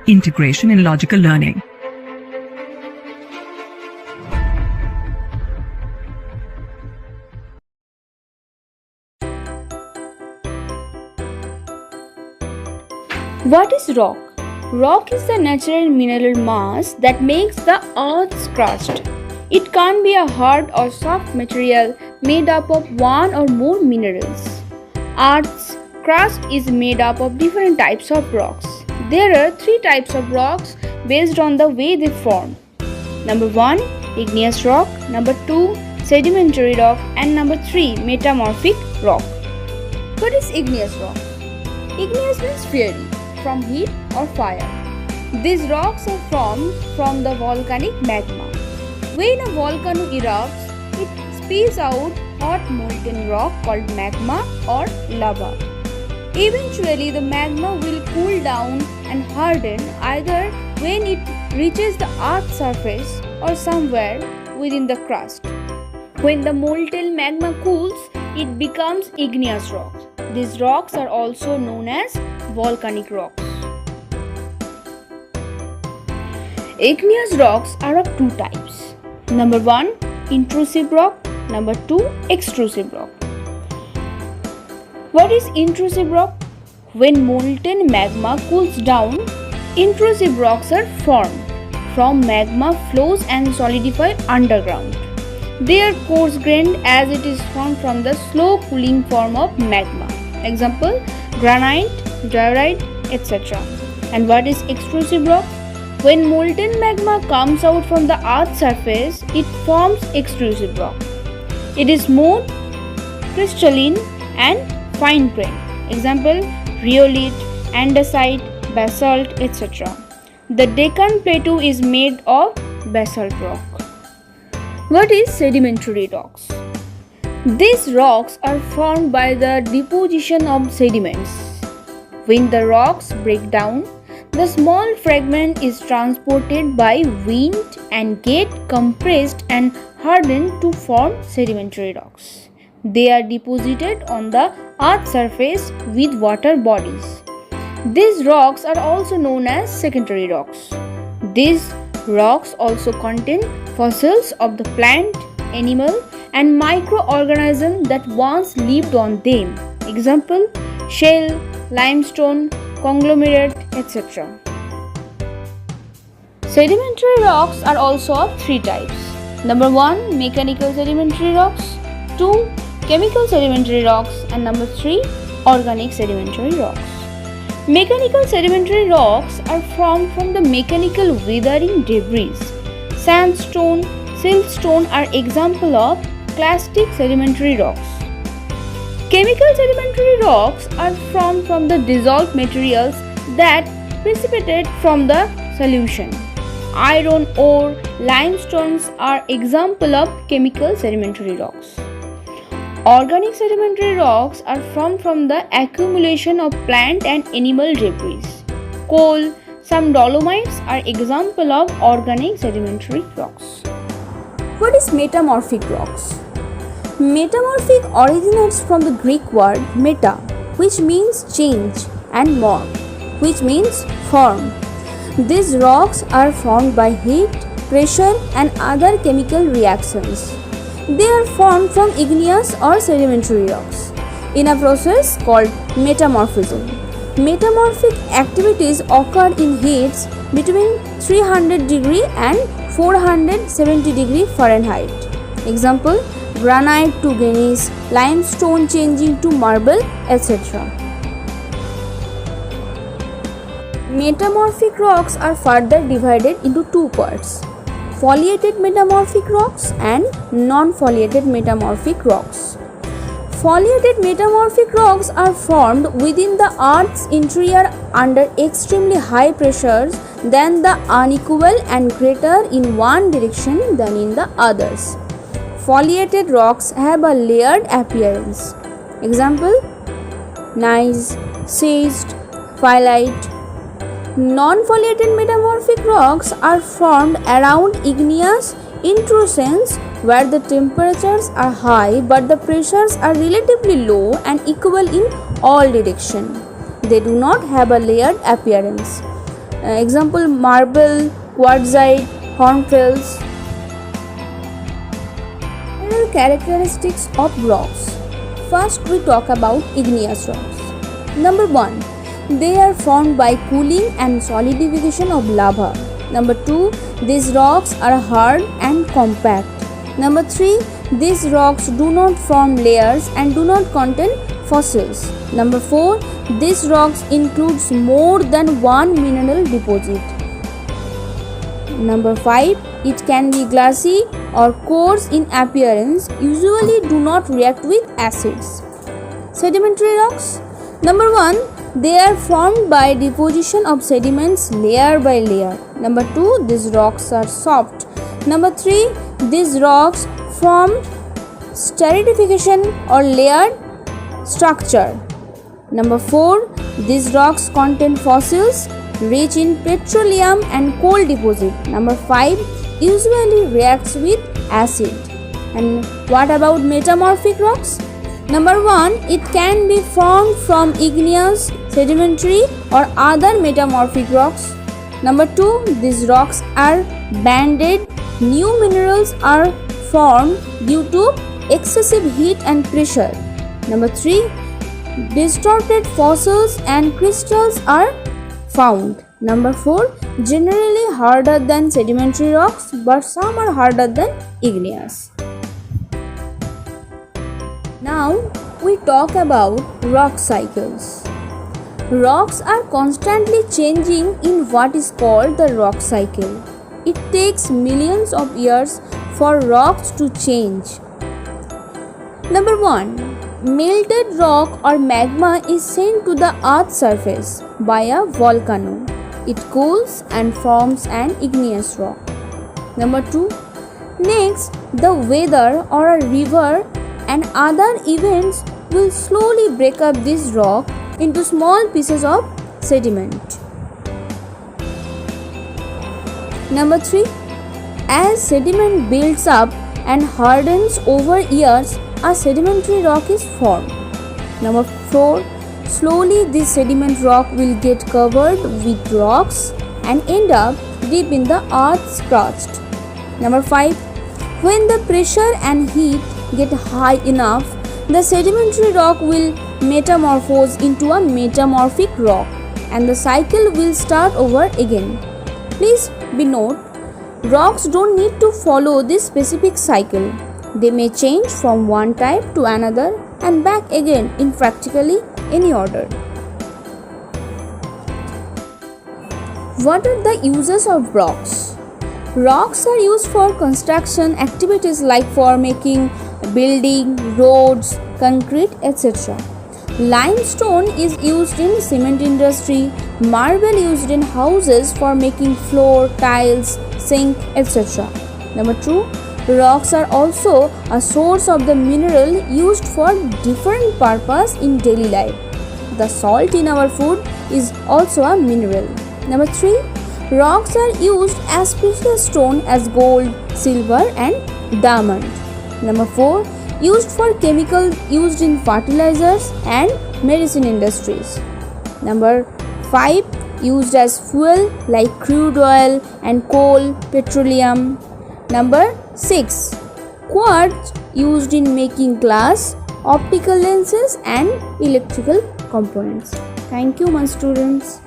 integration in logical learning. What is rock? Rock is the natural mineral mass that makes the Earth's crust. It can be a hard or soft material made up of one or more minerals. Earth's crust is made up of different types of rocks. There are three types of rocks based on the way they form. Number 1, igneous rock. Number 2, sedimentary rock. And number 3, metamorphic rock. What is igneous rock? Igneous means fiery, from heat or fire. These rocks are formed from the volcanic magma. When a volcano erupts, it spews out hot molten rock called magma or lava. Eventually, the magma will cool down and harden either when it reaches the Earth's surface or somewhere within the crust. When the molten magma cools, it becomes igneous rocks. These rocks are also known as volcanic rocks. Igneous rocks are of two types. Number 1, intrusive rock. Number 2, extrusive rock. What is intrusive rock? When molten magma cools down, intrusive rocks are formed from magma flows and solidify underground. They are coarse-grained as it is formed from the slow cooling form of magma. Example, granite, diorite, etc. And what is extrusive rock? When molten magma comes out from the Earth's surface, it forms extrusive rock. It is more crystalline and fine-grained. Example, rhyolite, andesite, basalt, etc. The Deccan Plateau is made of basalt rock. What is sedimentary rocks? These rocks are formed by the deposition of sediments. When the rocks break down, the small fragment is transported by wind and get compressed and hardened to form sedimentary rocks. They are deposited on the Earth's surface with water bodies. These rocks are also known as secondary rocks. These rocks also contain fossils of the plant, animal, and microorganisms that once lived on them. Example, shale, limestone, conglomerate, etc. Sedimentary rocks are also of three types. Number 1, mechanical sedimentary rocks. 2, chemical sedimentary rocks. And number 3, organic sedimentary rocks. Mechanical sedimentary rocks are formed from the mechanical weathering debris. Sandstone, siltstone are examples of clastic sedimentary rocks. Chemical sedimentary rocks are formed from the dissolved materials that precipitate from the solution. Iron ore, limestones are examples of chemical sedimentary rocks. Organic sedimentary rocks are formed from the accumulation of plant and animal debris. Coal, some dolomites are examples of organic sedimentary rocks. What is metamorphic rocks? Metamorphic originates from the Greek word meta, which means change, and morph, which means form. These rocks are formed by heat, pressure, and other chemical reactions. They are formed from igneous or sedimentary rocks in a process called metamorphism. Metamorphic activities occur in heats between 300 degree and 470 degree Fahrenheit. Example, granite to gneiss, limestone changing to marble, etc. Metamorphic rocks are further divided into two parts: foliated metamorphic rocks and non-foliated metamorphic rocks. Foliated metamorphic rocks are formed within the Earth's interior under extremely high pressures than the unequal and greater in one direction than in the others. Foliated rocks have a layered appearance. Example, gneiss, schist, phyllite. Non-foliated metamorphic rocks are formed around igneous intrusions where the temperatures are high but the pressures are relatively low and equal in all directions. They do not have a layered appearance. Example, marble, quartzite, hornfels. General characteristics of rocks. First, we talk about igneous rocks. Number 1, they are formed by cooling and solidification of lava. Number 2, these rocks are hard and compact. Number 3, these rocks do not form layers and do not contain fossils. Number 4, these rocks includes more than one mineral deposit. Number 5, it can be glassy or coarse in appearance, usually do not react with acids. Sedimentary rocks. Number 1, they are formed by deposition of sediments layer by layer. Number 2, these rocks are soft. Number 3, these rocks form stratification or layered structure. Number 4, these rocks contain fossils rich in petroleum and coal deposit. Number 5, usually reacts with acid. And what about metamorphic rocks? Number 1, it can be formed from igneous, sedimentary or other metamorphic rocks. Number 2, these rocks are banded. New minerals are formed due to excessive heat and pressure. Number 3, distorted fossils and crystals are found. Number 4, generally harder than sedimentary rocks, but some are harder than igneous. Now we talk about rock cycles. Rocks are constantly changing in what is called the rock cycle. It takes millions of years for rocks to change. Number 1, melted rock or magma is sent to the earth's surface by a volcano. It cools and forms an igneous rock. Number 2, next, the weather or a river and other events will slowly break up this rock into small pieces of sediment. Number 3, as sediment builds up and hardens over years, a sedimentary rock is formed. Number 4, slowly this sediment rock will get covered with rocks and end up deep in the earth's crust. Number 5, when the pressure and heat get high enough, the sedimentary rock will metamorphose into a metamorphic rock and the cycle will start over again. Please be note, rocks don't need to follow this specific cycle. They may change from one type to another and back again in practically any order. What are the uses of rocks? Rocks are used for construction activities like for making building, roads, concrete, etc. Limestone is used in cement industry, marble used in houses for making floor, tiles, sink, etc. Number 2, rocks are also a source of the mineral used for different purpose in daily life. The salt in our food is also a mineral. Number 3, rocks are used as precious stone as gold, silver and diamond. Number 4, used for chemical used in fertilizers and medicine industries. Number 5, used as fuel like crude oil and coal, petroleum. Number 6, quartz used in making glass, optical lenses and electrical components. Thank you, my students.